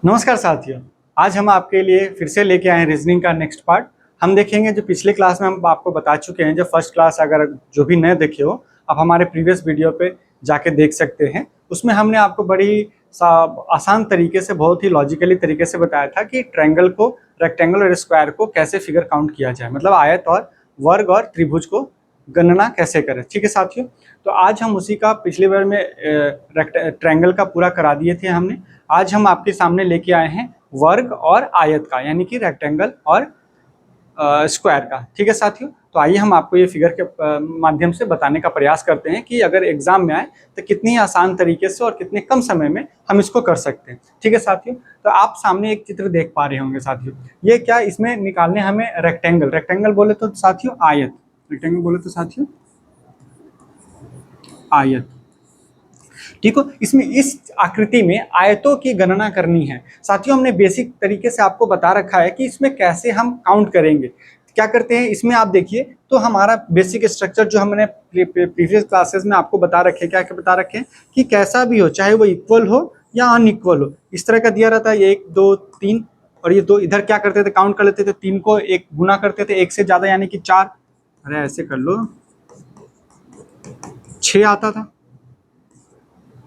नमस्कार साथियों। आज हम आपके लिए फिर से लेके आए हैं रीजनिंग का नेक्स्ट पार्ट। हम देखेंगे जो पिछले क्लास में हम आपको बता चुके हैं, जो फर्स्ट क्लास अगर जो भी नए देखे हो आप हमारे प्रीवियस वीडियो पे जाके देख सकते हैं। उसमें हमने आपको बड़ी आसान तरीके से, बहुत ही लॉजिकली तरीके से बताया था कि ट्रायंगल को, रेक्टेंगल और स्क्वायर को कैसे फिगर काउंट किया जाए, मतलब आयत और वर्ग और त्रिभुज को गणना कैसे करें। ठीक है साथियों, तो आज हम उसी का पिछले बार में ट्रायंगल का पूरा करा दिए थे हमने। आज हम आपके सामने लेके आए हैं वर्ग और आयत का, यानी कि रेक्टेंगल और स्क्वायर का। ठीक है साथियों, तो आइए हम आपको ये फिगर के माध्यम से बताने का प्रयास करते हैं कि अगर एग्जाम में आए तो कितनी आसान तरीके से और कितने कम समय में हम इसको कर सकते हैं। ठीक है साथियों, तो आप सामने एक चित्र देख पा रहे होंगे साथियों। ये क्या, इसमें निकालने हमें रेक्टेंगल, रेक्टेंगल बोले तो साथियों आयत, रेक्टेंगल बोले तो साथियों आयत। ठीक हो, इसमें इस आकृति में आयतों की गणना करनी है साथियों। हमने बेसिक तरीके से आपको बता रखा है कि इसमें कैसे हम काउंट करेंगे। क्या करते हैं इसमें, आप देखिए तो हमारा बेसिक स्ट्रक्चर जो हमने प्रीवियस क्लासेस में आपको बता रखे, क्या क्या बता रखे हैं कि कैसा भी हो, चाहे वो इक्वल हो या अनइक्वल हो, इस तरह का दिया रहता है 1 2 3। और ये दो इधर क्या करते थे, काउंट कर लेते थे, 3 को 1 गुना करते थे, 1 से ज्यादा यानी कि 4। अरे ऐसे कर लो, 6 आता था।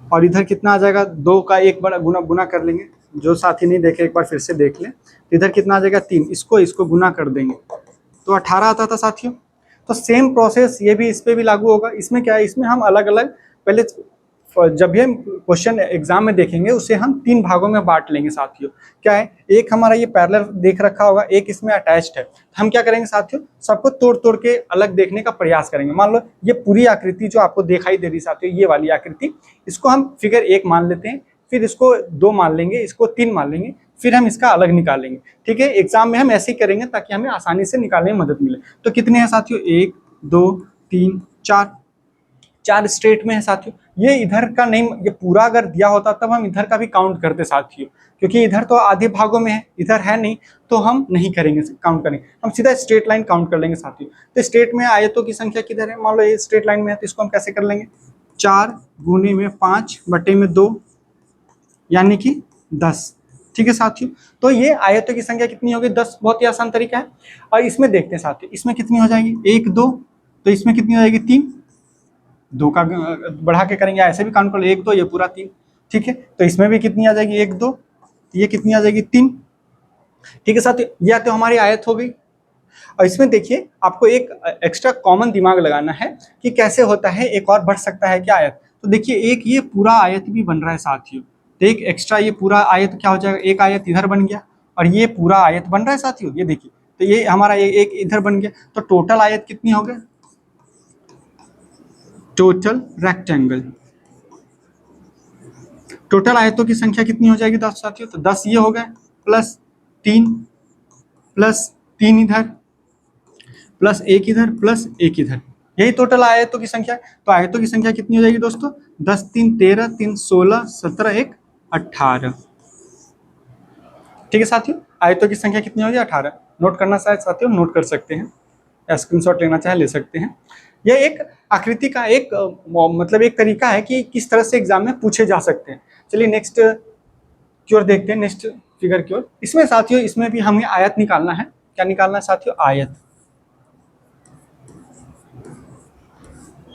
और इधर कितना आ जाएगा, 2 का 1 बड़ा गुना गुना कर लेंगे। जो साथी नहीं देखे एक बार फिर से देख लें। तो इधर कितना आ जाएगा 3, इसको गुना कर देंगे तो 18 आता था साथियों। तो सेम प्रोसेस ये भी इस पे भी लागू होगा। इसमें क्या है, इसमें हम अलग अलग पहले जब भी हम क्वेश्चन एग्जाम में देखेंगे उसे हम 3 भागों में बांट लेंगे साथियों। क्या है, एक हमारा ये पैरेलल देख रखा होगा, एक इसमें अटैच्ड है। हम क्या करेंगे साथियों, सबको तोड़ तोड़ के अलग देखने का प्रयास करेंगे। मान लो ये पूरी आकृति जो आपको दिखाई दे रही साथियों, ये वाली आकृति, इसको हम फिगर 1 मान लेते हैं, फिर इसको 2 मान लेंगे, इसको 3 मान लेंगे, फिर हम इसका अलग निकालेंगे। ठीक है, एग्जाम में हम ऐसे ही करेंगे ताकि हमें आसानी से निकालने में मदद मिले। तो कितने हैं साथियों, 1 2 3 4, 4 स्ट्रेट में है साथियों। ये इधर का नहीं, ये पूरा अगर दिया होता तब हम इधर का भी काउंट करते साथियों, क्योंकि इधर तो आधे भागों में है, इधर है नहीं, तो हम नहीं करेंगे काउंट करेंगे, हम सीधा स्ट्रेट लाइन काउंट कर लेंगे साथियों। तो स्ट्रेट में आयतों की संख्या किधर है, मान लो ये स्ट्रेट लाइन में है, तो इसको हम कैसे कर लेंगे, 4 गुने में 5 बटे में 2 यानी कि 10। ठीक है साथियों, तो ये आयतों की संख्या कितनी होगी, 10। बहुत ही आसान तरीका है। और इसमें देखते हैं साथियों, इसमें कितनी हो जाएगी, 1 2, तो इसमें कितनी हो जाएगी, 3। 2 का बढ़ा के करेंगे, ऐसे भी काउंट कर लो, 1 2 ये पूरा 3। ठीक है, तो इसमें भी कितनी आ जाएगी, 1 2, ये कितनी आ जाएगी, 3। ठीक है साथियों, यह तो हमारी आयत हो गई। और इसमें देखिए आपको एक एक्स्ट्रा कॉमन दिमाग लगाना है कि कैसे होता है, एक और बढ़ सकता है क्या आयत। तो देखिए एक ये पूरा आयत भी बन रहा है साथियों, तो एक एक्स्ट्रा ये पूरा आयत क्या हो जाएगा, एक आयत इधर बन गया और ये पूरा आयत बन रहा है साथियों। ये देखिए, तो ये हमारा एक इधर बन गया, तो टोटल आयत कितनी हो गई, टोटल रेक्टेंगल, टोटल आयतों की संख्या कितनी हो जाएगी 10 साथियों। तो 10 ये हो गए, प्लस 3, प्लस 3 इधर, प्लस 1 इधर, प्लस 1 इधर, यही टोटल आयतों की संख्या है। तो आयतों की संख्या कितनी हो जाएगी दोस्तों, 10 3 13, 3 16, 17 1 18। ठीक है साथियों, आयतों की संख्या कितनी होगी, 18। नोट करना शायद साथियों, नोट कर सकते हैं, स्क्रीनशॉट लेना चाहे ले सकते हैं। यह एक आकृति का एक मतलब एक तरीका है कि किस तरह से एग्जाम में पूछे जा सकते हैं। चलिए नेक्स्ट की ओर देखते हैं, नेक्स्ट फिगर की ओर। इसमें साथियों, इसमें भी हमें आयत निकालना है। क्या निकालना है साथियों, आयत,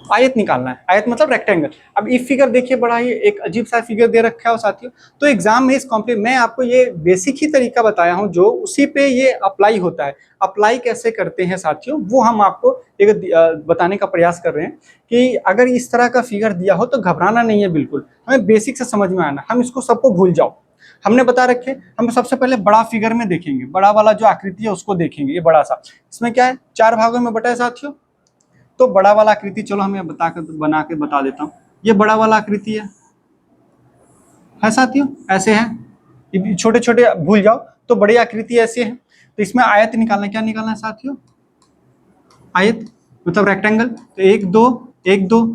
आयत निकालना है। आयत मतलब रेक्टेंगल। अब इस फिगर देखिए, बड़ा ही एक अजीब सा फिगर दे रखा है साथियों। तो एग्जाम में इस कॉम्प्लीट मैं आपको ये बेसिक ही तरीका बताया हूं, जो उसी पे ये अप्लाई होता है। अप्लाई कैसे करते हैं साथियों, वो हम आपको एक बताने का प्रयास कर रहे हैं कि अगर इस तरह का फिगर दिया हो तो घबराना नहीं है बिल्कुल, हमें बेसिक से समझ में आना, हम इसको सबको भूल जाओ। हमने बता रखे, हम सबसे पहले बड़ा फिगर में देखेंगे, बड़ा वाला जो आकृति है उसको देखेंगे। ये बड़ा सा, इसमें क्या है, 4 भागों में बटा है साथियों। तो बड़ा वाला आकृति चलो हमें बना के बता देता हूँ। ये बड़ा वाला आकृति है साथियों, ऐसे है। छोटे छोटे भूल जाओ, तो बड़ी आकृति ऐसे है। तो इसमें आयत निकालना, क्या निकालना है साथियों, आयत मतलब रेक्टेंगल। तो 1 2 1 2।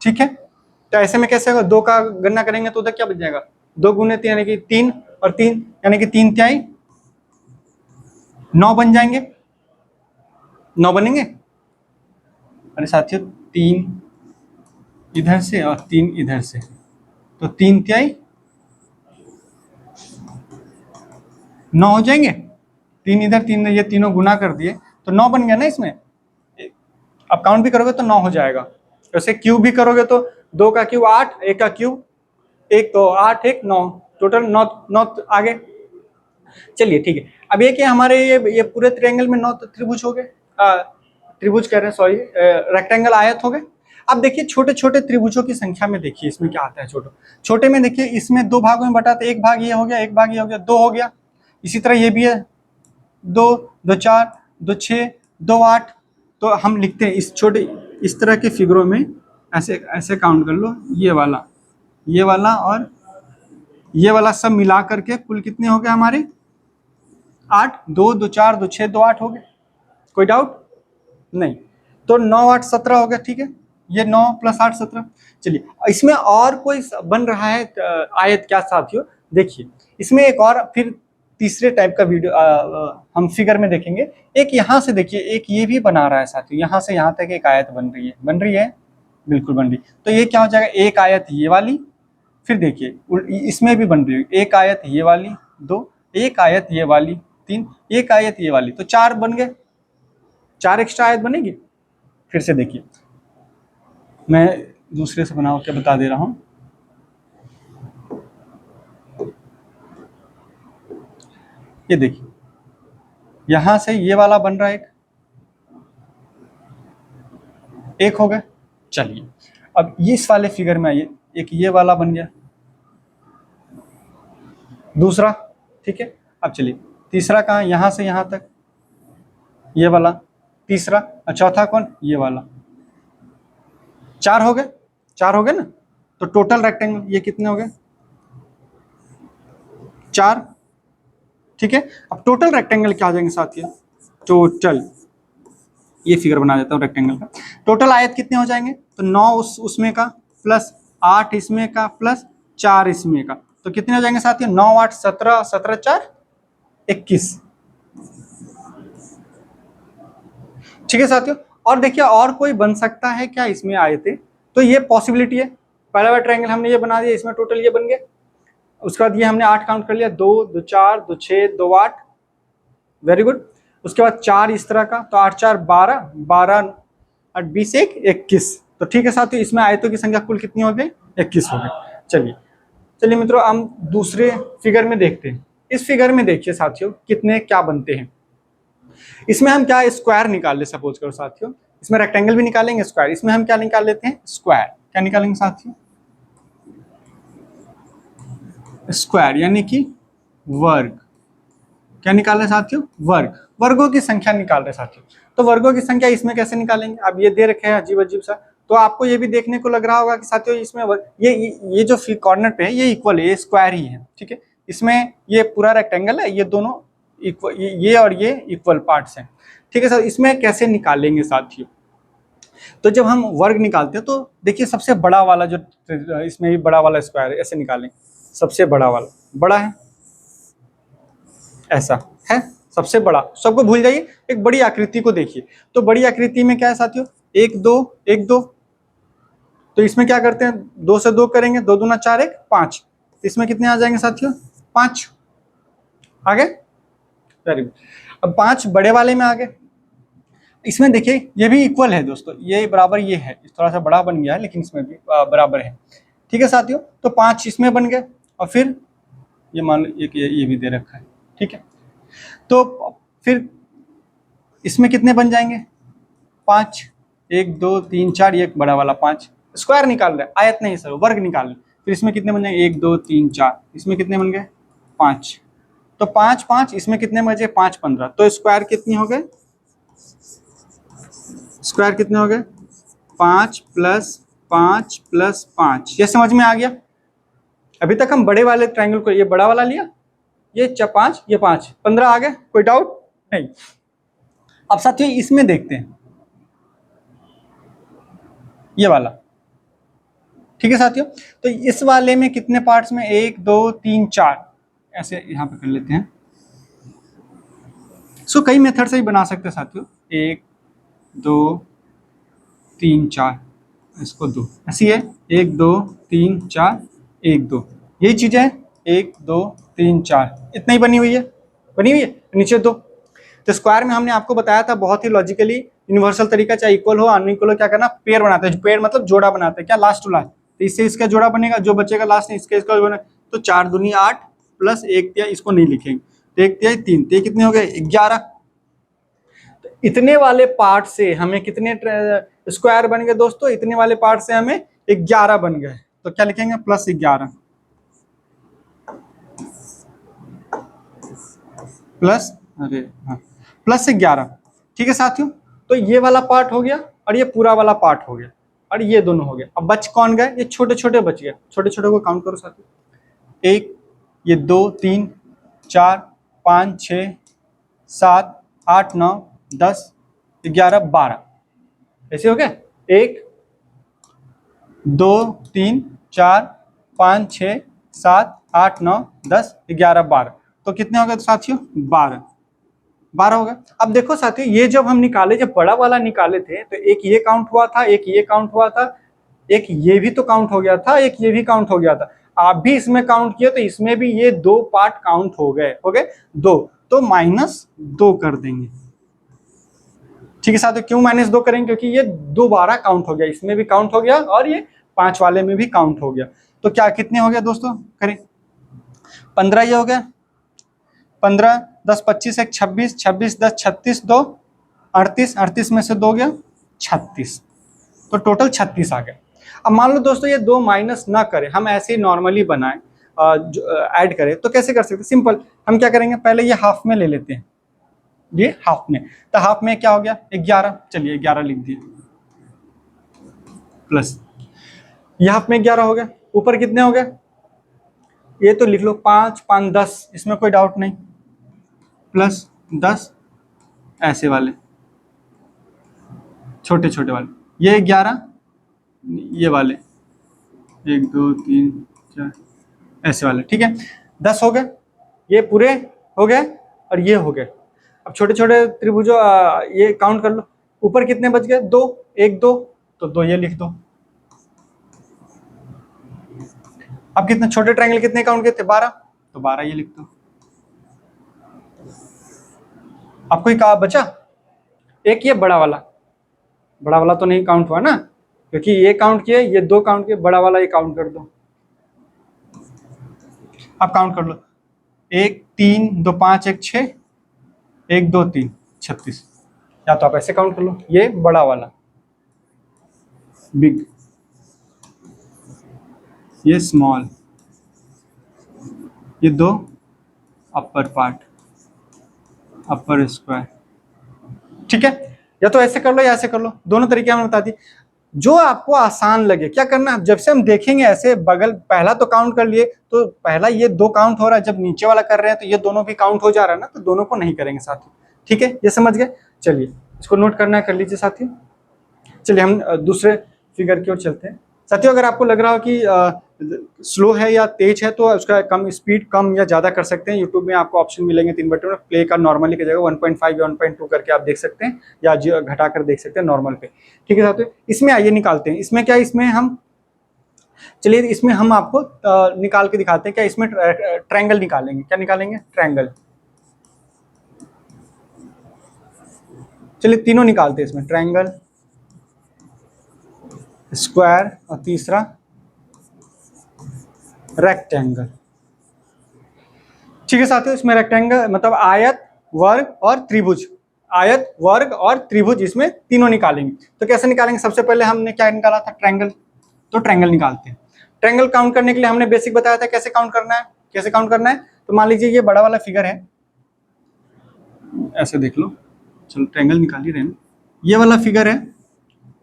ठीक है, तो ऐसे में कैसे होगा, 2 का गणना करेंगे तो उधर क्या बच जाएगा, 2 गुने 3 यानी कि 3, और 3 यानी कि 3 तिहाई 9 बन जाएंगे, 9 बनेंगे। अरे साथियों, 3 इधर से और 3 इधर से, तो 3 तिहाई 9 हो जाएंगे, 3 इधर 3 इधर, ये तीनों गुना कर दिए तो 9 बन गया ना इसमें। अब काउंट भी करोगे तो 9 हो जाएगा। वैसे क्यूब भी करोगे तो 2 का क्यूब 8, 1 का क्यूब 1, तो 8 1 9, टोटल 9 9 आगे। चलिए ठीक है, अब ये क्या हमारे ये पूरे त्रिएंगल में 9 त्रिभुज हो गए, त्रिभुज कह रहे हैं सॉरी, रेक्टेंगल आयत हो गए। अब देखिए छोटे छोटे त्रिभुजों की संख्या में देखिए इसमें क्या आता है। छोटे में देखिए इसमें 2 भागों में बटा, तो 1 भाग ये हो गया, 1 भाग ये हो गया, 2 हो गया। इसी तरह ये भी है 2 2 4 2 6 2 8। तो हम लिखते हैं इस छोटे इस तरह के फिगरों में ऐसे ऐसे काउंट कर लो, ये वाला और ये वाला सब मिला करके कुल कितने हो गए हमारे 8, 2 2 4 2 6 2 8 हो गए। कोई डाउट नहीं, तो 9 8 17 हो गया। ठीक है, ये 9 + 8 17। चलिए इसमें और कोई बन रहा है आयत क्या साथियों, देखिए इसमें एक और फिर तीसरे टाइप का वीडियो हम फिगर में देखेंगे। एक यहाँ से देखिए, एक ये भी बना रहा है साथियों, यहाँ से यहाँ तक एक आयत बन रही है बिल्कुल बन रही। तो ये क्या हो जाएगा, एक आयत ये वाली, फिर देखिए इसमें भी बन रही है एक आयत ये वाली 2, एक आयत ये वाली 3, एक आयत ये वाली, तो 4 बन गए, 4 एक्स्ट्रा आयत बनेगी। फिर से देखिए, मैं दूसरे से बना के बता दे रहा हूं। ये देखिए यहां से ये वाला बन रहा है, एक हो गया। चलिए अब इस वाले फिगर में आइए, एक ये वाला बन गया दूसरा। ठीक है, अब चलिए तीसरा कहाँ, यहां से यहां तक ये वाला तीसरा, और चौथा कौन, ये वाला। 4 हो गए, 4 हो गए ना। तो टोटल रेक्टेंगल ये कितने हो गए 4। ठीक है, अब टोटल रेक्टेंगल क्या आ जाएंगे साथियों, टोटल ये फिगर बना देता हूँ रेक्टेंगल का। टोटल आयत कितने हो जाएंगे, तो 9 उसमें का प्लस 8 इसमें का प्लस 4 इसमें का, तो कितने हो जाएंगे साथियों, 9 8 17, 17 4 21। ठीक है साथियों, और देखिए और कोई बन सकता है क्या इसमें आयतें, तो ये पॉसिबिलिटी है। पहला वाला ट्रायंगल हमने ये बना दिया, इसमें टोटल ये बन गया। उसके बाद ये हमने 8 काउंट कर लिया, 2 2 4 2 6 2 8, वेरी गुड। उसके बाद 4 इस तरह का, तो 8 4 12, 12 8 20 1 21। तो ठीक है साथियों, इसमें आयतों की संख्या कुल कितनी हो गई 21 हो गई। चलिए मित्रों, हम दूसरे फिगर में देखते हैं। इस फिगर में देखिए साथियों कितने क्या बनते हैं। इसमें हम क्या स्क्वायर निकाल ले, सपोज करो साथियों, इसमें रेक्टेंगल भी निकालेंगे स्क्वायर, इसमें हम क्या निकाल लेते हैं स्क्वायर। क्या निकालेंगे साथियों, स्क्वायर यानी कि वर्ग। क्या निकाल रहे साथियों, वर्ग, वर्गों की संख्या निकाल रहे साथियों। तो वर्गों की संख्या इसमें कैसे निकालेंगे, अब ये दे रखे हैं अजीब अजीब सा, तो आपको ये भी देखने को लग रहा होगा कि साथियों इसमें ये जो कॉर्नर पे है ये इक्वल है, ये स्क्वायर ही है। ठीक है, इसमें ये पूरा रेक्टेंगल है, ये दोनों इक्वल, ये और ये इक्वल पार्ट्स हैं। ठीक है सर, इसमें कैसे निकालेंगे साथियों, तो जब हम वर्ग निकालते हैं तो देखिए सबसे बड़ा वाला जो इसमें भी बड़ा वाला स्क्वायर है, ऐसे निकालेंगे। सबसे बड़ा वाला बड़ा है, ऐसा है सबसे बड़ा, सबको भूल जाइए, एक बड़ी आकृति को देखिए। तो बड़ी आकृति में क्या है साथियों, 1 2 1 2, तो इसमें क्या करते हैं 2 से 2 करेंगे, 2 दूना 4 1 5, तो इसमें कितने आ जाएंगे साथियों 5 आगे। वेरी गुड, अब 5 बड़े वाले में आ गए। इसमें देखिए ये भी इक्वल है दोस्तों, ये बराबर ये है, थोड़ा सा बड़ा बन गया है लेकिन इसमें भी बराबर है। ठीक है साथियों, तो 5 इसमें बन गए, और फिर ये मान लो ये भी दे रखा है। ठीक है, तो फिर इसमें कितने बन जाएंगे 5, 1 2 3 4, ये बड़ा वाला 5, स्क्वायर निकाल रहे, आयत नहीं सर, वर्ग निकाल रहे। फिर इसमें कितने बन जाएंगे 1 2 3 4, इसमें कितने बन गए 5, तो 5 5, इसमें कितने बचे 5 15, तो स्क्वायर कितनी हो गए, स्क्वायर कितने हो गए 5 + 5 + 5। ये समझ में आ गया। अभी तक हम बड़े वाले ट्रायंगल को, ये बड़ा वाला लिया, ये 5 ये 5 15 आ गए, कोई डाउट नहीं। अब साथियों इसमें देखते हैं ये वाला। ठीक है साथियों, तो इस वाले में कितने पार्ट्स में 1 2 3 4, ऐसे यहां पे कर लेते हैं। सो कई मेथड से ही बना सकते हैं साथियों, 1 2 3 4, इसको 2 ऐसी है, 1 2 3 4 1 2, यही चीज है 1 2 3 4, इतना ही बनी हुई है। बनी हुई है, नीचे 2। तो स्क्वायर में हमने आपको बताया था बहुत ही लॉजिकली यूनिवर्सल तरीका, चाहे इक्वल हो अनइक्वल हो, क्या करना, पेयर बनाते हैं। पेयर मतलब जोड़ा बनाते हैं, क्या, लास्ट टू लास्ट। तो इससे इसका जोड़ा बनेगा, जो बचेगा लास्ट में इसका इसका बनेगा। तो 4 दूनी 8 प्लस 1 तिहाई, इसको नहीं लिखेंगे, तो 1 तिहाई 3, तो ये कितने हो गए, 11। तो इतने वाले पार्ट से हमें कितने स्क्वायर बन गए दोस्तों, इतने वाले पार्ट से हमें 11 बन गए। तो क्या लिखेंगे, प्लस 11 प्लस, अरे हाँ, प्लस 11। ठीक है साथियों, तो ये वाला पार्ट हो गया और ये पूरा वाला पार्ट हो गया और ये दोनों हो गया। अब बच कौन गए, ये छोटे छोटे बच गए। छोटे छोटे को काउंट करो साथियों, 1, ये 2 3 4 5 6 7 8 9 10 11 12, ऐसे हो गया। 1 2 3 4 5 6 7 8 9 10 11 12, तो कितने हो गए साथियों, 12 हो गए। अब देखो साथियों, ये जब हम निकाले, जब बड़ा वाला निकाले थे, तो एक ये काउंट हुआ था, एक ये काउंट हुआ था, एक ये भी तो काउंट हो गया था, एक ये भी काउंट हो गया था। आप भी इसमें काउंट किए तो इसमें भी ये 2 पार्ट काउंट हो गए 2, तो -2 कर देंगे। ठीक है साथियों, क्यों -2 करेंगे, क्योंकि ये दोबारा काउंट हो गया, इसमें भी काउंट हो गया और ये 5 वाले में भी काउंट हो गया। तो क्या कितने हो गया दोस्तों, करें 15, ये हो गया 15, 10 25 1 26, 26 10 36 2 38, 38 में से 2 गया 36, तो टोटल 36 आ गया। अब मान लो दोस्तों ये 2 माइनस ना करें, हम ऐसे ही नॉर्मली बनाएं, ऐड करें, तो कैसे कर सकते, सिंपल, हम क्या करेंगे, पहले ये हाफ में ले लेते हैं, ये हाफ में, तो हाफ में क्या हो गया 11, चलिए 11 लिख दिए, प्लस ये हाफ में 11 हो गया, ऊपर कितने हो गए, ये तो लिख लो 5 5 10, इसमें कोई डाउट नहीं, प्लस 10 ऐसे वाले छोटे छोटे वाले, ये 11, ये वाले 1 2 3 4 ऐसे वाले, ठीक है, 10 हो गए, ये पूरे हो गए और ये हो गए। अब छोटे छोटे त्रिभुजों ये काउंट कर लो, ऊपर कितने बच गए, 2 1 2, तो 2 ये लिख दो। अब कितने छोटे ट्रायंगल कितने काउंट किए थे, 12, तो 12 ये लिख दो। अब कोई कहा बचा, एक ये बड़ा वाला तो नहीं काउंट हुआ ना, क्योंकि ये काउंट किए, ये 2 काउंट किए, बड़ा वाला ये काउंट कर दो। अब काउंट कर लो, 1 3 2 5 1 6 1 2 3 36, या तो आप ऐसे काउंट कर लो, ये बड़ा वाला बिग, ये स्मॉल, ये 2 अपर पार्ट, अपर स्क्वायर, ठीक है, या तो ऐसे कर लो या ऐसे कर लो, दोनों तरीके हमने बता दी, जो आपको आसान लगे। क्या करना, जब से हम देखेंगे ऐसे बगल, पहला तो काउंट कर लिए, तो पहला ये 2 काउंट हो रहा है, जब नीचे वाला कर रहे हैं तो ये दोनों भी काउंट हो जा रहा है ना, तो दोनों को नहीं करेंगे साथी, ठीक है, ये समझ गए। चलिए इसको नोट करना है, कर लीजिए साथी। चलिए हम दूसरे फिगर की ओर चलते हैं साथियों। अगर आपको लग रहा हो कि स्लो है या तेज है, तो उसका कम स्पीड कम या ज़्यादा कर सकते हैं। यूट्यूब में आपको ऑप्शन मिलेंगे 3 बटन में, प्ले का नॉर्मली की जगह 1.5 या 1.2 करके आप देख सकते हैं, या घटा कर देख सकते हैं नॉर्मल पे, ठीक है साथियों। इसमें आइए निकालते हैं, इसमें क्या, इसमें हम, चलिए इसमें हम आपको निकाल के दिखाते हैं। क्या इसमें ट्रायंगल निकालेंगे, क्या निकालेंगे, ट्रायंगल। चलिए तीनों निकालते हैं इसमें, ट्रायंगल, स्क्वायर और तीसरा रेक्टेंगल, ठीक है साथियों। इसमें रेक्टेंगल मतलब आयत, वर्ग और त्रिभुज, आयत वर्ग और त्रिभुज, इसमें तीनों निकालेंगे। तो कैसे निकालेंगे, सबसे पहले हमने क्या निकाला था, ट्रायंगल, तो ट्रायंगल निकालते हैं। ट्रायंगल काउंट करने के लिए हमने बेसिक बताया था कैसे काउंट करना है, कैसे काउंट करना है। तो मान लीजिए ये बड़ा वाला फिगर है, ऐसे देख लो, चलो ट्रायंगल निकाल ही रहे हैं, ये वाला फिगर है।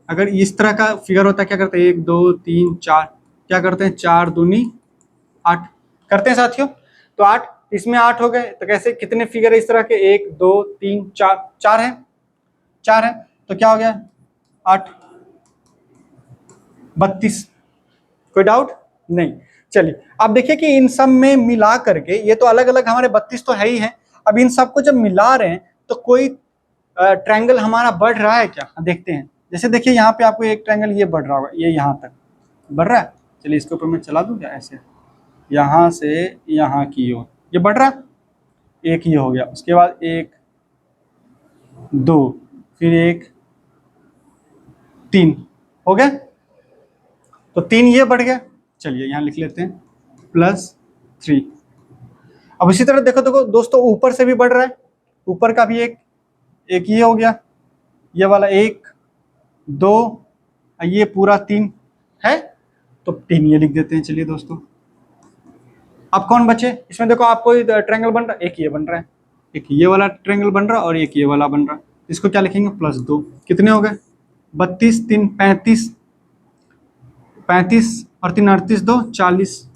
अगर इस तरह का फिगर होता है, क्या करते हैं, 1 2 3 4, क्या करते हैं, 4 दूनी 8 करते हैं साथियों। तो 8, इसमें 8 हो गए, तो कैसे, कितने फिगर है इस तरह के, 1 2 3 4, 4 है, 4 है, तो क्या हो गया 8 32, कोई डाउट नहीं। चलिए अब देखिए कि इन सब में मिला करके, ये तो अलग अलग हमारे 32 तो है ही है, अब इन सबको जब मिला रहे हैं तो कोई ट्रायंगल हमारा बढ़ रहा है क्या, देखते हैं। जैसे देखिए यहाँ पे आपको एक ट्रायंगल ये बढ़ रहा होगा, ये यहाँ तक बढ़ रहा है, चलिए इसके ऊपर मैं चला दूं क्या, ऐसे यहाँ से यहाँ की ओर ये बढ़ रहा है, एक ये हो गया, उसके बाद 1 2, फिर 1 3 हो गया। तो 3 ये बढ़ गया, चलिए यहाँ लिख लेते हैं +3। अब इसी तरह देखो देखो दोस्तों, ऊपर से भी बढ़ रहा है, ऊपर का भी एक ये हो गया, ये वाला 1 2, ये पूरा 3 है, तो 3 ये लिख देते हैं। चलिए दोस्तों, अब कौन बचे इसमें, देखो आपको ट्रायंगल बन रहा है, एक ये बन रहा है, एक ये वाला ट्रायंगल बन रहा है और एक ये वाला बन रहा है। इसको क्या लिखेंगे, +2। कितने हो गए, 32 3 35, 35 और 3 38, 2 40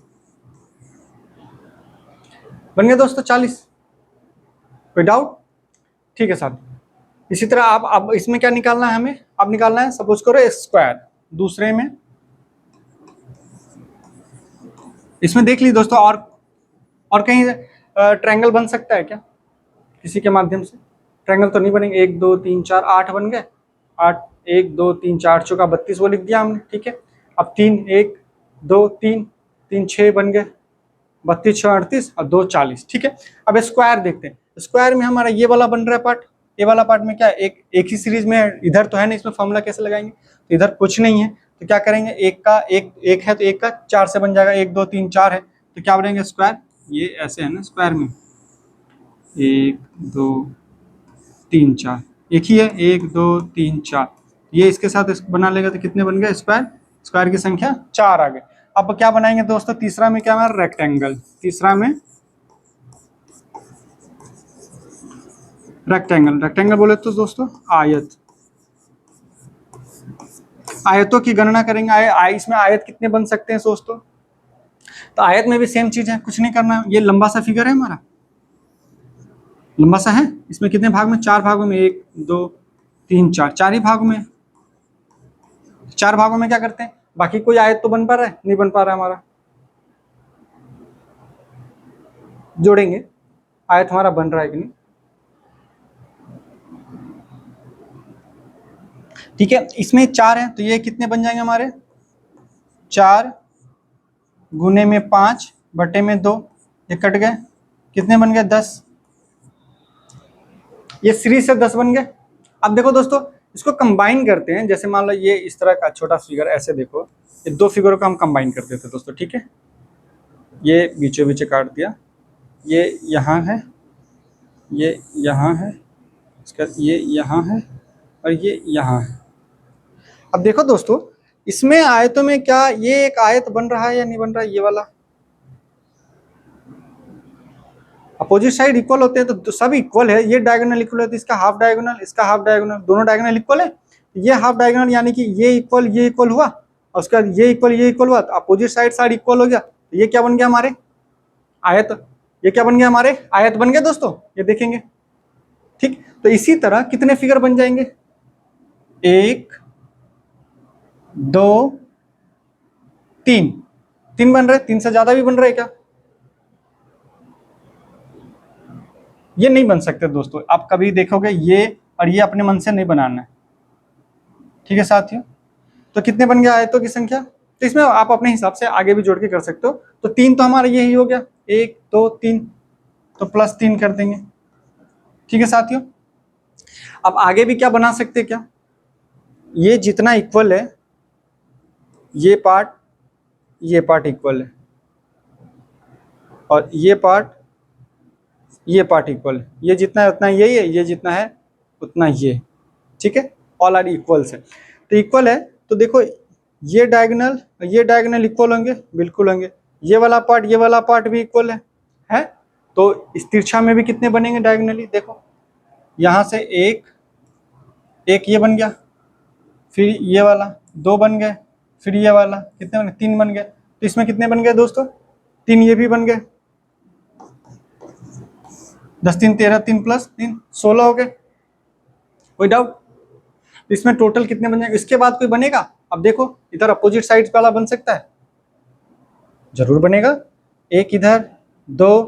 बन गए दोस्तों 40। कोई डाउट? ठीक है साथ। इसी तरह आप अब इसमें क्या निकालना है हमें, अब निकालना है सपोज करो स्क्वायर। दूसरे में इसमें देख लीजिए दोस्तों, और कहीं ट्रायंगल बन सकता है क्या किसी के माध्यम से? ट्रायंगल तो नहीं बनेंगे। 1 2 3 4 8 बन गए, 8 1 2 3 4 चौका 32 वो लिख दिया हमने, ठीक है। अब 3 1 2 3 3 6 बन गए, 32 6 38 और 2 40, ठीक है। अब स्क्वायर देखते हैं, स्क्वायर में हमारा ये वाला बन रहा है पार्ट, ये वाला पार्ट में क्या है, एक ही सीरीज में, इधर तो है नहीं, इसमें फॉर्मूला कैसे लगाएंगे, तो इधर कुछ नहीं है, तो क्या करेंगे, एक का एक है तो एक का 4 से बन जाएगा, 1 2 3 4 है, तो क्या बनेंगे स्क्वायर, ये ऐसे है ना स्क्वायर में, 1 2 3 4 एक ही है, 1 2 3 4, ये इसके साथ बना लेगा तो कितने बन गए स्क्वायर, स्क्वायर की संख्या 4 आ गए। अब क्या बनाएंगे दोस्तों, तीसरा में क्या हमारा रेक्टेंगल, तीसरा में रेक्टेंगल, रेक्टेंगल बोले तो दोस्तों आयत, आयतों की गणना करेंगे। इसमें आयत कितने बन सकते हैं दोस्तों, तो आयत में भी सेम चीज है, कुछ नहीं करना है। ये लंबा सा फिगर है हमारा, लंबा सा है, इसमें कितने भाग में, 4 भागों में, 1 2 3 4, 4 ही भागों में, 4 भागों में क्या करते हैं, बाकी कोई आयत तो बन पा रहा है, नहीं बन पा रहा है हमारा, जोड़ेंगे आयत हमारा बन रहा है कि नहीं, ठीक है। इसमें 4 है तो ये कितने बन जाएंगे हमारे, 4 गुने में 5 बटे में 2, ये कट गए, कितने बन गए 10, ये सीरीज से 10 बन गए। अब देखो दोस्तों, इसको कंबाइन करते हैं, जैसे मान लो ये इस तरह का छोटा फिगर, ऐसे देखो, ये दो फिगरों को हम कंबाइन कर देते हैं दोस्तों, ठीक है। ये बीचों बीच काट दिया, ये यहाँ है, ये यहाँ है, इसका ये यहाँ है और ये यहाँ है। अब देखो दोस्तों, इसमें आयतों में क्या ये एक आयत बन रहा है या नहीं बन रहा है, ये वाला, अपोजिट साइड इक्वल होते हैं तो सब इक्वल है, ये डायगोनल इक्वल है तो इसका हाफ डायगोनल, इसका हाफ डायगोनल, दोनों डायगोनल इक्वल है, ये हाफ डायगोनल यानी कि ये इक्वल हुआ और उसके बाद ये इक्वल हुआ, तो अपोजिट साइड इक्वल हो गया, तो ये क्या बन गया हमारे आयत, ये क्या बन गया हमारे आयत बन गया दोस्तों, ये देखेंगे, ठीक। तो इसी तरह कितने फिगर बन जाएंगे, 1 2 3, 3 बन रहे, 3 से ज्यादा भी बन रहे क्या, ये नहीं बन सकते दोस्तों। आप कभी देखोगे ये और ये अपने मन से नहीं बनाना है, ठीक है साथियों। तो कितने बन गया आयतों की संख्या, तो इसमें आप अपने हिसाब से आगे भी जोड़ के कर सकते हो। तो 3 तो हमारा यही हो गया, 1 2 3, तो +3 कर देंगे, ठीक है साथियों। अब आगे भी क्या बना सकते हैं क्या, ये जितना इक्वल है, ये पार्ट इक्वल है और ये पार्ट इक्वल है, ये जितना है उतना यही है, ये जितना है उतना ये, ठीक है। ऑल आर इक्वल्स है, तो इक्वल है तो देखो ये डायगोनल इक्वल होंगे, बिल्कुल होंगे, ये वाला पार्ट भी इक्वल है। तो इस तिरछा में भी कितने बनेंगे डायगोनली, देखो यहाँ से एक ये बन गया, फिर ये वाला 2 बन गए, फिर ये वाला कितने बन गए, 3 बन गए, तो इसमें कितने बन गए दोस्तों, 3 ये भी बन गए, 10 3 13, 3 + 3 16 हो गए। कोई डाउट, इसमें टोटल कितने बन जाएंगे, इसके बाद कोई बनेगा, अब देखो इधर अपोजिट साइड वाला बन सकता है, जरूर बनेगा, एक इधर 2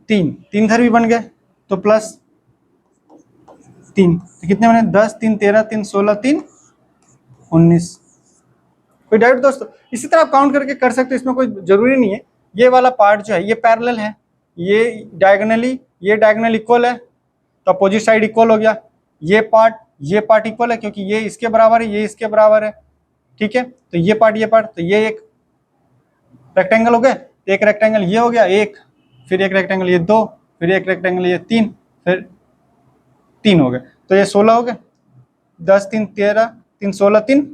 3, 3 इधर भी बन गए, तो +3, तो कितने बने, 10 3 13, 3 16, 3 19। कोई डाउट दोस्तों, इसी तरह आप काउंट करके कर सकते हो, इसमें कोई जरूरी नहीं है। ये वाला पार्ट जो है ये पैरेलल है, ये डायगोनली ये डायगोनल इक्वल है तो अपोजिट साइड इक्वल हो गया, ये पार्ट इक्वल है क्योंकि ये इसके बराबर है, ये इसके बराबर है, ठीक है। तो ये पार्ट, तो ये एक रेक्टेंगल हो गया, एक रेक्टेंगल ये हो गया एक, फिर एक रेक्टेंगल ये 2, फिर एक रेक्टेंगल ये 3, फिर 3 हो गए, तो ये 16 हो गए, 10 3 13, 3 16 3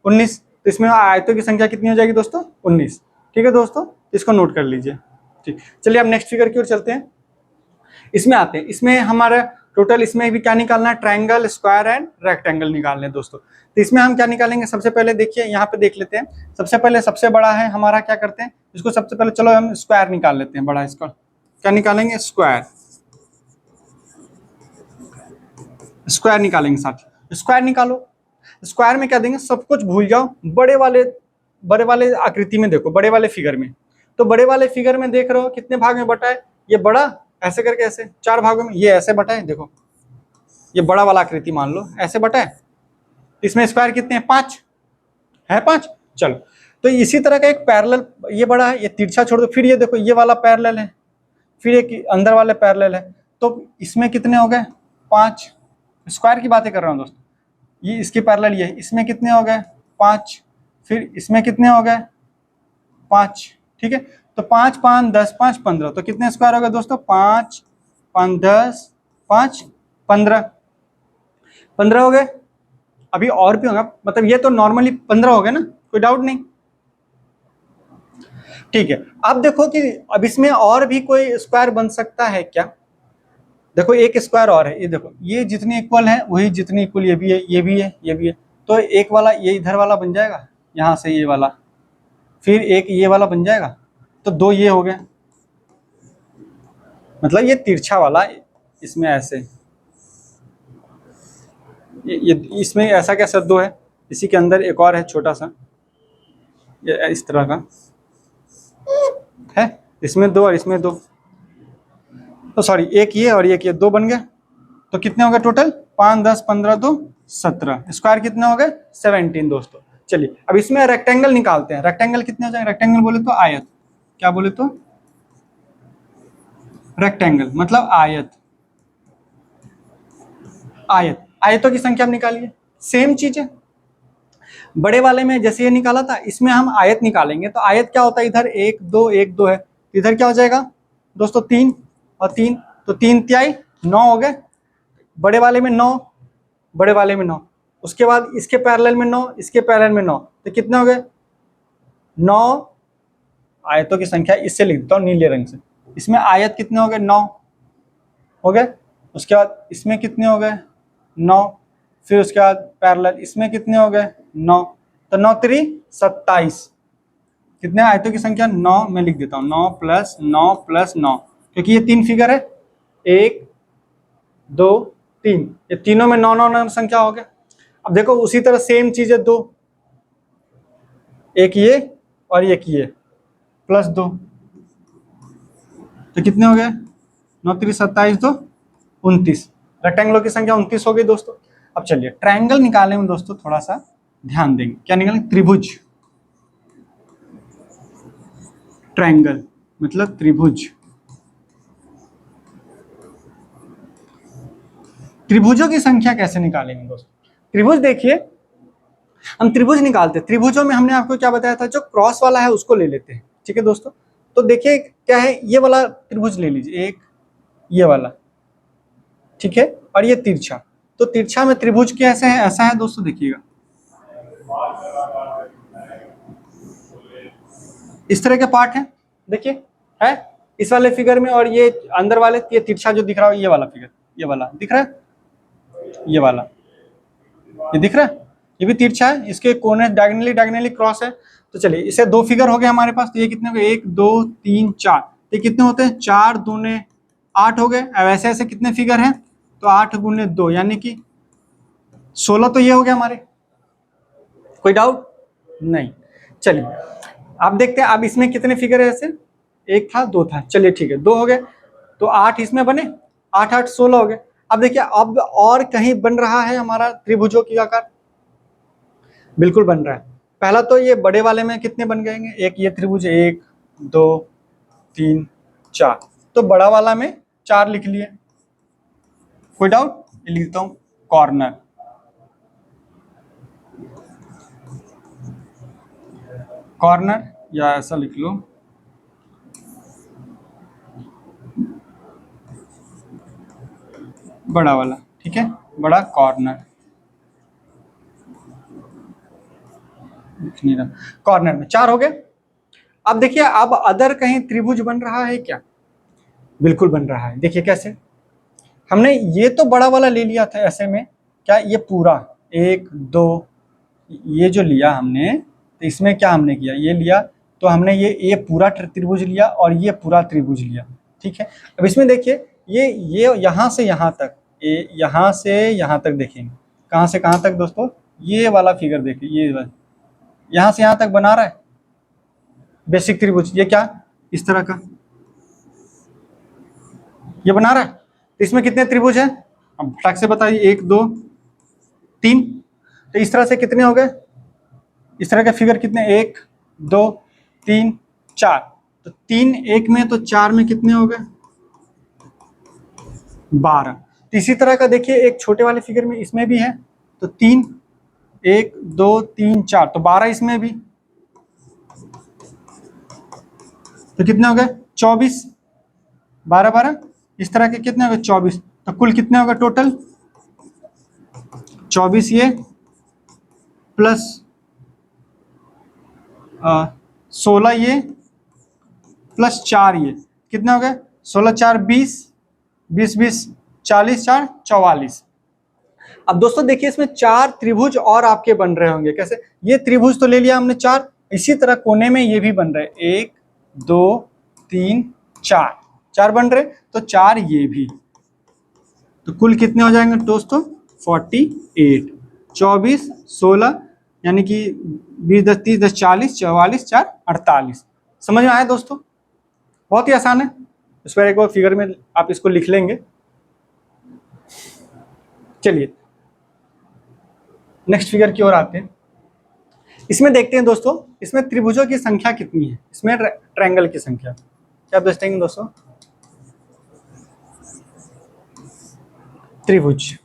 19। तो इसमें आयतों की संख्या कितनी हो जाएगी दोस्तों? 19। ठीक है दोस्तों, इसको नोट कर लीजिए। ठीक, चलिए अब नेक्स्ट फिगर की ओर चलते हैं। इसमें आते हैं, इसमें हमारा टोटल इसमें भी क्या निकालना है? ट्रायंगल, स्क्वायर एंड रेक्टेंगल निकालने हैं दोस्तों। तो इसमें हम क्या निकालेंगे? सबसे पहले देखिए यहाँ पे देख लेते हैं। सबसे पहले सबसे बड़ा है हमारा, क्या करते हैं इसको सबसे पहले, चलो हम स्क्वायर निकाल लेते हैं बड़ा। इसका क्या निकालेंगे? स्क्वायर निकालेंगे साथ। स्क्वायर निकालो। स्क्वायर में क्या देंगे? सब कुछ भूल जाओ, बड़े वाले आकृति में देखो, बड़े वाले फिगर में। तो बड़े वाले फिगर में देख रहे हो कितने भाग में बटा है? ये बड़ा ऐसे करके ऐसे 4 भागों में, ये ऐसे बटा है, देखो ये बड़ा वाला आकृति मान लो ऐसे बटा है। इसमें स्क्वायर कितने हैं? 5 है, 5। चलो, तो इसी तरह का एक पैरेलल, ये बड़ा है, ये तिरछा छोड़ दो, फिर ये देखो ये वाला पैरेलल है, फिर एक अंदर वाले पैरेलल है, तो इसमें कितने हो गए? 5। स्क्वायर की बातें कर रहा हूँ दोस्तों, ये इसकी पैरेलल ये, इसमें कितने हो गए? 5। फिर इसमें कितने हो गए? 5। ठीक है, तो 5 5 10 5 15, तो कितने स्क्वायर हो गए दोस्तों? 5 5 10 5 15, 15 हो गए। अभी और भी होगा, मतलब ये तो नॉर्मली 15 हो गए ना, कोई डाउट नहीं। ठीक है, अब देखो कि अब इसमें और भी कोई स्क्वायर बन सकता है क्या? देखो एक स्क्वायर और है, ये देखो, ये जितनी इक्वल है वही जितनी इक्वल ये भी है, ये भी है, ये भी है, तो एक वाला ये इधर वाला बन जाएगा, यहाँ से ये वाला, फिर एक ये वाला बन जाएगा, तो 2 ये हो गए। मतलब ये तिरछा वाला इसमें ऐसे, ये इसमें ऐसा कैसा 2 है, इसी के अंदर एक और है छोटा सा, ये इस तरह का है, इसमें 2 और इसमें 2, तो सॉरी एक ये और एक ये 2 बन गए। तो कितने हो गए टोटल? 5 10 15 2 17, स्क्वायर कितने हो गए? 17 दोस्तों। चलिए अब इसमें रेक्टेंगल निकालते हैं। रेक्टेंगल कितने हो जाएंगे? रेक्टेंगल बोले तो आयत, क्या बोले तो? रेक्टेंगल मतलब आयत। आयतों की संख्या हम निकालिए, सेम चीज है। बड़े वाले में जैसे ये निकाला था, इसमें हम आयत निकालेंगे, तो आयत क्या होता है? इधर 1 2 1 2 है, इधर क्या हो जाएगा दोस्तों? 3 और 3, तो 3 तिहाई 9 हो गए। बड़े वाले में 9, बड़े वाले में 9, उसके बाद इसके पैरेलल में 9, इसके पैरेलल में 9, तो कितने हो गए? 9 आयतों की संख्या। इससे लिख देता हूँ नीले रंग से। इसमें आयत कितने हो गए? 9 हो गए। उसके बाद इसमें कितने हो गए? 9। फिर उसके बाद पैरेलल इसमें कितने हो गए? 9, तो 9 3 27। कितने आयतों की संख्या? 9। मैं लिख देता हूँ 9 + 9 + 9, क्योंकि ये 3 फिगर है, 1 2 3, ये तीनों में 9 9 9 संख्या हो गया। अब देखो उसी तरह सेम चीज है, 2, एक ये और एक ये +2, तो कितने हो गए? 9 3 27 2 29। रेक्टेंगलों की संख्या 29 हो गई दोस्तों। अब चलिए ट्रायंगल निकालने में दोस्तों थोड़ा सा ध्यान देंगे। क्या निकालेंगे? त्रिभुज। ट्रायंगल मतलब त्रिभुज। त्रिभुजों की संख्या कैसे निकालेंगे दोस्तों? त्रिभुज देखिए, हम त्रिभुज निकालते हैं। त्रिभुजों में हमने आपको क्या बताया था? जो क्रॉस वाला है उसको ले लेते हैं, ठीक है दोस्तों। तो देखिए क्या है, ये वाला त्रिभुज ले लीजिए, एक ये वाला, ठीक है, और ये तिरछा। तो तिरछा में त्रिभुज कैसे है? ऐसा है दोस्तों, देखिएगा इस तरह के पार्ट है, देखिए है इस वाले फिगर में, और ये अंदर वाले, ये तिरछा जो दिख रहा है, ये वाला फिगर, ये वाला दिख रहा है, ये वाला, ये दिख रहा है, ये भी तिरछा है, इसके कोने डायगोनली क्रॉस है। तो चलिए इसे 2 फिगर हो गए हमारे पास। तो ये कितने हो गए? 1 2 3 4, ये कितने होते हैं? 4 दूने 8 हो गए। अब ऐसे ऐसे कितने फिगर हैं? तो 8 × 2 यानी कि 16, तो ये हो गया हमारे। कोई डाउट नहीं? चलिए आप देखते हैं अब इसमें कितने फिगर है? ऐसे 1 था 2 था, चलिए ठीक है 2 हो गए, तो 8 इसमें बने, 8 8 16 हो गए। अब देखिए अब और कहीं बन रहा है हमारा त्रिभुजों की आकार, बिल्कुल बन रहा है। पहला तो ये बड़े वाले में कितने बन गएंगे? एक ये त्रिभुज 1 2 3 4, तो बड़ा वाला में 4 लिख लिए, कोई डाउट? ये लिखता हूं कॉर्नर। कॉर्नर या ऐसा लिख लो, बड़ा वाला, ठीक है, बड़ा कॉर्नर। नहीं रहा, कॉर्नर में 4 हो गए। अब देखिए, अब अदर कहीं त्रिभुज बन रहा है क्या? बिल्कुल बन रहा है। देखिए कैसे, हमने ये तो बड़ा वाला ले लिया था ऐसे में, क्या ये पूरा 1 2 ये जो लिया हमने, तो इसमें क्या हमने किया, ये लिया, तो हमने ये पूरा त्रिभुज लिया और ये पूरा त्रिभुज लिया, ठीक है। अब इसमें देखिए, ये यहाँ से यहाँ तक, ये यहाँ से यहाँ तक देखेंगे, कहाँ से कहाँ तक दोस्तों, ये वाला फिगर देखिए, ये वाला यहाँ से यहाँ तक बना रहा है बेसिक त्रिभुज। ये क्या, इस तरह का ये बना रहा है। तो इसमें कितने त्रिभुज हैं, अब फटाक से बताइए, 1 2 3। तो इस तरह से कितने हो गए, इस तरह के फिगर कितने, 1 2 3 4। तो 3 1 में, तो 4 में कितने हो गए, 12। तो इसी तरह का देखिए एक छोटे वाले फिगर में इसमें भी है, तो 3 1 2 3 4, तो 12 इसमें भी, तो कितने हो गए 24, 12 12, इस तरह के कितने हो गए 24। तो कुल कितने होगा टोटल, 24 ये प्लस 16 ये प्लस 4 ये, कितने हो गए 16 4 20, 20 20 40 4 44। अब दोस्तों देखिए, इसमें 4 त्रिभुज और आपके बन रहे होंगे। कैसे, ये त्रिभुज तो ले लिया हमने 4, इसी तरह कोने में ये भी बन रहे, 1 2 3 4, 4 बन रहे, तो 4 ये भी। तो कुल कितने हो जाएंगे दोस्तों, 48, 24 16, यानी कि 20 10 30 10 40 44 4 48। समझ में आया दोस्तों, बहुत ही आसान है। इस पर एक बार फिगर में आप इसको लिख लेंगे। चलिए नेक्स्ट फिगर की ओर आते हैं। इसमें देखते हैं दोस्तों, इसमें त्रिभुजों की संख्या कितनी है, इसमें ट्रायंगल की संख्या क्या देखेंगे दोस्तों, त्रिभुज,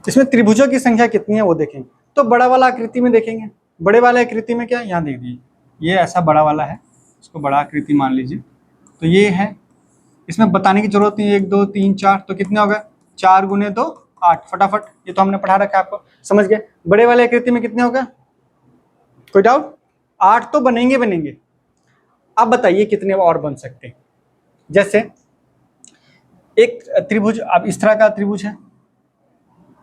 इसमें त्रिभुजों की संख्या कितनी है वो देखेंगे। तो बड़ा वाला आकृति में देखेंगे, बड़े वाले आकृति में क्या, यहाँ देख दीजिए, ये ऐसा बड़ा वाला है, इसको बड़ा आकृति मान लीजिए। तो ये है, इसमें बताने की जरूरत नहीं, 1 2 3 4, तो कितने हो गए 4 गुने 2 8, फटाफट, ये तो हमने पढ़ा रखा है आपको, समझ गए। बड़े वाले आकृति में कितने हो गए, कोई डाउट, 8 तो बनेंगे बनेंगे। अब बताइए कितने और बन सकते हैं। जैसे एक त्रिभुज, अब इस तरह का त्रिभुज है,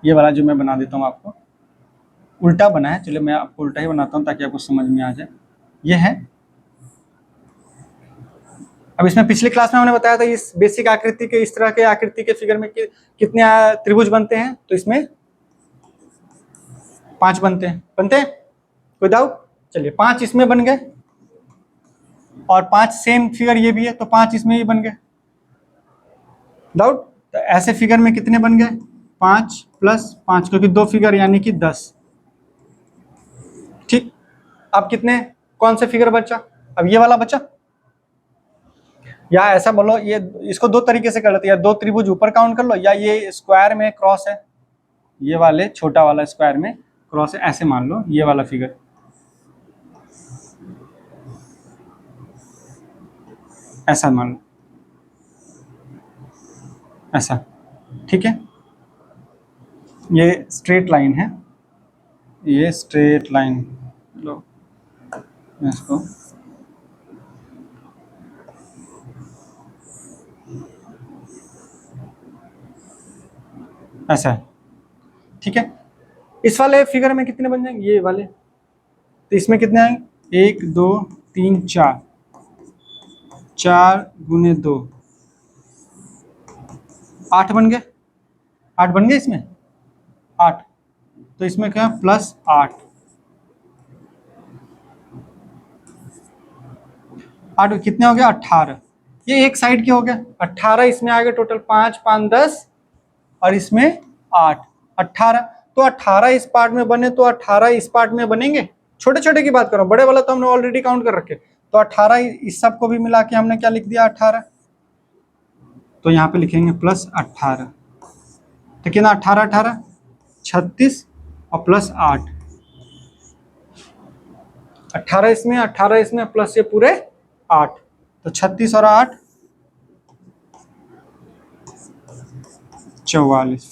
ये वाला जो मैं बना देता हूँ आपको, उल्टा बना है, चलिए मैं आपको उल्टा ही बनाता हूँ ताकि आपको समझ में आ जाए। ये है, अब इसमें पिछली क्लास में हमने बताया था इस बेसिक आकृति के, इस तरह के आकृति के फिगर में कितने त्रिभुज बनते हैं, तो इसमें 5 बनते हैं, कोई डाउट? चलिए 5 इसमें बन गए, और 5 सेम फिगर ये भी है, तो 5 इसमें ही बन गए, डाउट? तो ऐसे फिगर में कितने बन गए, 5 प्लस 5, क्योंकि 2 फिगर यानी कि 10, ठीक। अब कितने, कौन से फिगर बचा, अब ये वाला बचा, या ऐसा बोलो, ये इसको 2 तरीके से कर लेते हैं, या 2 त्रिभुज ऊपर काउंट कर लो, या ये स्क्वायर में क्रॉस है, ये वाले छोटा वाला स्क्वायर में क्रॉस है, ऐसे मान लो ये वाला फिगर, ऐसा मान लो, ऐसा, ठीक है। ये स्ट्रेट लाइन है, ये स्ट्रेट लाइन लो, इसको ऐसा है, ठीक है। इस वाले फिगर में कितने बन जाएंगे, ये वाले, तो इसमें कितने आएंगे, 1 2 3 4, 4 गुने 2 8 बन गए, 8 बन गए इसमें, 8, तो इसमें क्या प्लस 8, 8 कितने हो गया 18, ये एक साइड के हो गया 18, इसमें आ गए टोटल 5 5 10, और इसमें 8 18, तो 18 इस पार्ट में बने, तो 18 इस पार्ट में बनेंगे। छोटे छोटे की बात करो, बड़े वाला तो हमने ऑलरेडी काउंट कर रखे, तो 18 इस सब को भी मिला के हमने क्या लिख दिया 18, तो यहाँ पे लिखेंगे प्लस 18, तो कितना 18 18 36 और प्लस 8, 18 इसमें 18 इसमें प्लस ये पूरे 8, तो 36 और 8 44,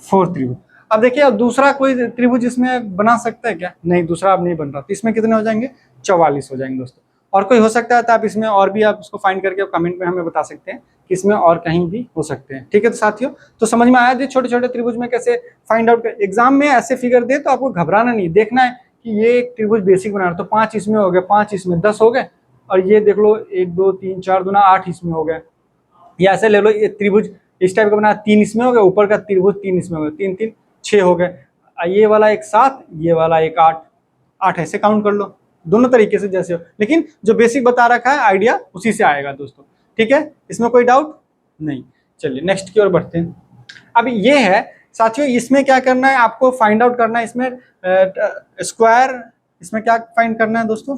44 त्रिभुज। अब देखिए अब दूसरा कोई त्रिभुज इसमें बना सकता है क्या? नहीं, दूसरा अब नहीं बन रहा, तो इसमें कितने हो जाएंगे? 44 हो जाएंगे दोस्तों। और कोई हो सकता है तो आप इसमें और भी आप उसको फाइंड करके कमेंट में हमें बता सकते हैं कि इसमें और कहीं भी हो सकते हैं। ठीक है तो साथियों, तो समझ में आया छोटे छोटे त्रिभुज में कैसे फाइंड आउट कर। एग्जाम में ऐसे फिगर दे तो आपको घबराना नहीं, देखना है कि ये एक त्रिभुज बेसिक बना रहा, तो 5 इसमें हो गए, 5 इसमें, 10 हो गए, और ये देख लो 1 2 3 4 दूना 8 इसमें हो गए। या ऐसे ले लो ये त्रिभुज इस टाइप का बना, 3 इसमें हो गया, ऊपर का त्रिभुज 3 इसमें हो गया, 3 3 6 हो गए, ये वाला एक 7, ये वाला एक 8, 8 ऐसे काउंट कर लो, दोनों तरीके से जैसे हो, लेकिन जो बेसिक बता रखा है आइडिया उसी से आएगा दोस्तों। ठीक है, इसमें कोई डाउट नहीं। चलिए नेक्स्ट की ओर बढ़ते हैं। अब ये है साथियों, इसमें क्या करना है आपको फाइंड आउट करना है, इसमें स्क्वायर, इसमें क्या फाइंड करना है दोस्तों?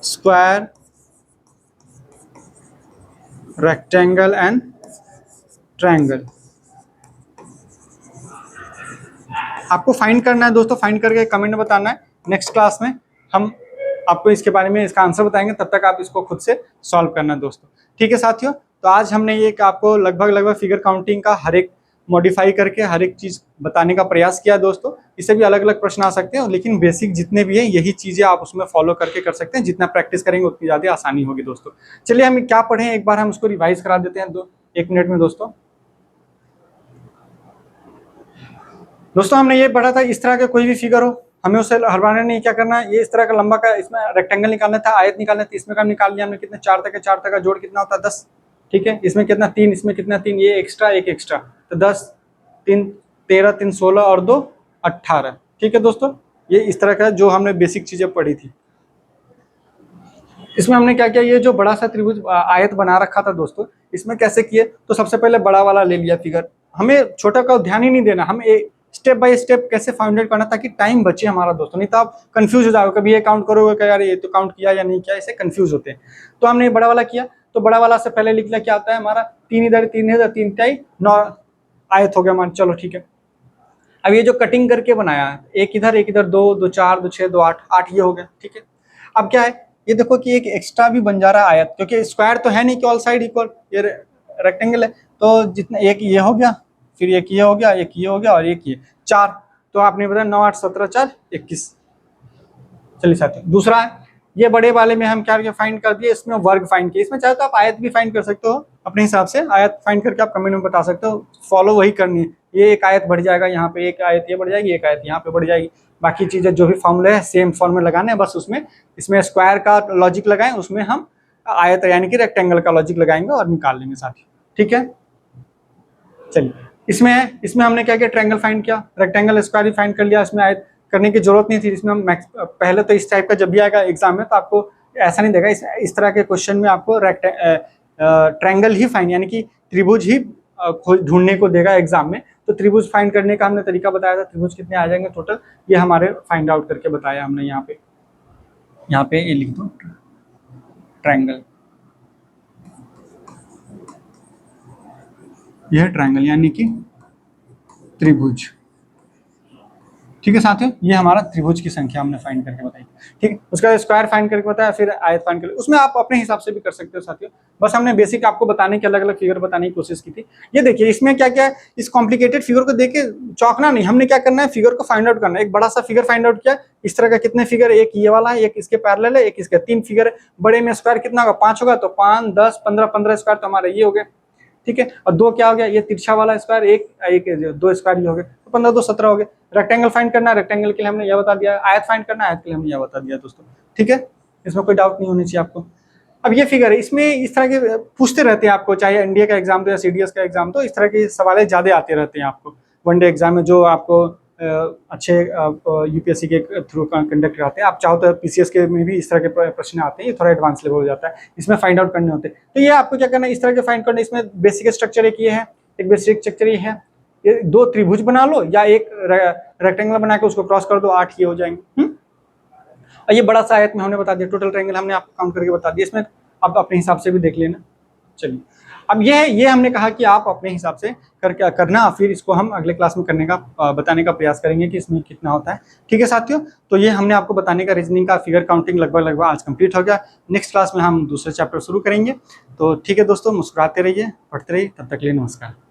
स्क्वायर, रेक्टेंगल एंड ट्रायंगल आपको फाइंड करना है दोस्तों। फाइंड करके कमेंट में बताना है। नेक्स्ट क्लास में हम आपको इसके बारे में इसका आंसर बताएंगे, तब तक आप इसको खुद से सॉल्व करना दोस्तों। ठीक है साथियों, तो आज हमने ये आपको लगभग फिगर काउंटिंग का हर एक मॉडिफाई करके हर एक चीज बताने का प्रयास किया दोस्तों। इससे भी अलग अलग प्रश्न आ सकते हैं, लेकिन बेसिक जितने भी हैं यही चीजें आप उसमें फॉलो करके कर सकते हैं। जितना प्रैक्टिस करेंगे उतनी ज्यादा आसानी होगी दोस्तों। चलिए हम क्या पढ़े एक बार हम उसको रिवाइज करा देते हैं 1 मिनट में दोस्तों। दोस्तों हमने ये पढ़ा था, इस तरह का कोई भी फिगर हो हमें उसे हरवाना नहीं, क्या करना है, ये इस तरह का लंबा का इसमें रेक्टेंगल निकालना था, आयत निकालना था, इसमें का निकाल लिया हमने, कितने 4 तक है, 4 तक का जोड़ कितना होता है 10। ठीक है, इसमें कितना 3, इसमें कितना 3, ये एक्स्ट्रा एक एक्स्ट्रा, तो 10 3 13 3 16 और 2 18। ठीक है दोस्तों, ये इस तरह का जो हमने बेसिक चीजें पढ़ी थी। इसमें हमने क्या किया, ये जो बड़ा सा त्रिभुज आयत बना रखा था दोस्तों, इसमें कैसे किए, तो सबसे पहले बड़ा वाला ले लिया फिगर, हमें छोटा का ध्यान ही नहीं देना, हम स्टेप बाय स्टेप कैसे फाइंड आउट करना ताकि टाइम बचे हमारा दोस्तों, नहीं तो आप कंफ्यूज हो जाओगे, कभी ये काउंट करोगे कि यार ये तो काउंट किया या नहीं किया, ऐसे कंफ्यूज होते हैं। तो हमने बड़ा वाला किया, तो बड़ा वाला से पहले लिख लिया क्या आता है हमारा, 3 इधर 3 इधर 3 टाई 9 आयत हो गया हमारा। चलो ठीक है, अब ये जो कटिंग करके बनाया है, एक इधर 2 2 4 2 6 2 8 8 ये हो गया। ठीक है, अब क्या है, ये देखो कि एक एक्स्ट्रा भी बन जा रहा है आयत, क्योंकि स्क्वायर तो है नहीं कि ऑल साइड इक्वल, ये रेक्टेंगल है, तो जितना एक ये हो गया, फिर एक ये हो गया, एक ये हो गया और एक ये 4, तो आपने बताया 9 8 17 4 21। चलिए साथियों, दूसरा है ये बड़े वाले में हम क्या फाइंड कर दिए, इसमें वर्ग फाइंड किया, इसमें चाहे तो आप आयत भी फाइंड कर सकते हो अपने हिसाब से, आयत फाइंड करके आप कमेंट में बता सकते हो, फॉलो वही करनी है। ये एक आयत बढ़ जाएगा यहाँ पे, एक आयत ये बढ़ जाएगी, एक आयत यहाँ पे बढ़ जाएगी, बाकी चीजें जो भी फॉर्मूले है सेम फॉर्मूले लगाने हैं, बस उसमें इसमें स्क्वायर का लॉजिक लगाएं, उसमें हम आयत यानी कि रेक्टेंगल का लॉजिक लगाएंगे और निकाल लेंगे साथी। ठीक है, चलिए इसमें हमने क्या किया, ट्रायंगल फाइंड किया, रेक्टेंगल स्क्वायर भी फाइंड कर लिया, इसमें आयत करने की जरूरत नहीं थी। इसमें हम पहले तो इस टाइप का जब भी आएगा एग्जाम में तो आपको ऐसा नहीं देगा, इस तरह के क्वेश्चन में आपको ट्रायंगल ही फाइंड यानी कि त्रिभुज ही ढूंढने को देगा एग्जाम में। तो त्रिभुज फाइंड करने का हमने तरीका बताया था, त्रिभुज कितने आ जाएंगे टोटल, ये हमारे फाइंड आउट करके बताया हमने। यहाँ पे ये लिख दो ट्रायंगल, यह ट्रायंगल यानी कि त्रिभुज। ठीक है साथियों, ये हमारा त्रिभुज की संख्या हमने फाइंड करके बताई। ठीक है, उसका स्क्वायर फाइंड करके बताया, फिर आयत फाइंड करके, उसमें आप अपने हिसाब से भी कर सकते हो साथियों, बस हमने बेसिक आपको बताने की अलग अलग फिगर बताने की कोशिश की थी। ये देखिए इसमें क्या क्या है, इस कॉम्प्लिकेटेड फिगर को देख के चौंकना नहीं, हमने क्या करना है, फिगर को फाइंड आउट करना है। एक बड़ा सा फिगर फाइंड आउट किया, इस तरह का कितने फिगर, एक ये वाला है, एक इसके पैरेलल है, एक इसके, 3 फिगर है, बड़े में स्क्वायर कितना होगा 5 होगा, तो 5 10 15 15 स्क्वायर तो हमारा ये हो गया। ठीक है, और 2 क्या हो गया, ये तिरछा वाला स्क्वायर, एक 2 स्क्वायर ये हो गए, तो 15 2 17 हो गए। रेक्टेंगल फाइंड करना है, रेक्टेंगल के लिए हमने यह बता दिया, आयत फाइंड करना है, आयत के लिए हमने यह बता दिया दोस्तों। ठीक है, इसमें कोई डाउट नहीं होनी चाहिए आपको। अब ये फिगर है, इसमें इस तरह के पूछते रहते हैं आपको, चाहे एनडीए का एग्जाम दो या सीडीएस का एग्जाम दो, इस तरह के सवाल ज्यादा आते रहते हैं आपको वनडे एग्जाम में, जो आपको अच्छे यूपीएससी के थ्रू कंडक्ट कराते हैं। आप चाहो तो पीसीएस के में भी इस तरह के प्रश्न आते हैं, ये थोड़ा एडवांस लेवल हो जाता है, इसमें फाइंड आउट करने होते हैं। तो ये आपको क्या करना है, इस तरह के फाइंड करना, इसमें बेसिक स्ट्रक्चर एक ये है, एक बेसिक स्ट्रक्चर ये है, ये 2 त्रिभुज बना लो या एक रेक्टेंगल बना के उसको क्रॉस कर दो, 8 ये हो जाएंगे। और ये बड़ा सा आयत में हमने बता दिया, टोटल ट्रायंगल हमने आपको काउंट करके बता दिया, इसमें आप अपने हिसाब से भी देख लेना। चलिए, अब ये हमने कहा कि आप अपने हिसाब से करना, फिर इसको हम अगले क्लास में करने का बताने का प्रयास करेंगे कि इसमें कितना होता है। ठीक है साथियों, तो ये हमने आपको बताने का रीजनिंग का फिगर काउंटिंग लगभग आज कंप्लीट हो गया। नेक्स्ट क्लास में हम दूसरे चैप्टर शुरू करेंगे। तो ठीक है दोस्तों, मुस्कुराते रहिए, पढ़ते रहिए, तब तक के लिए नमस्कार।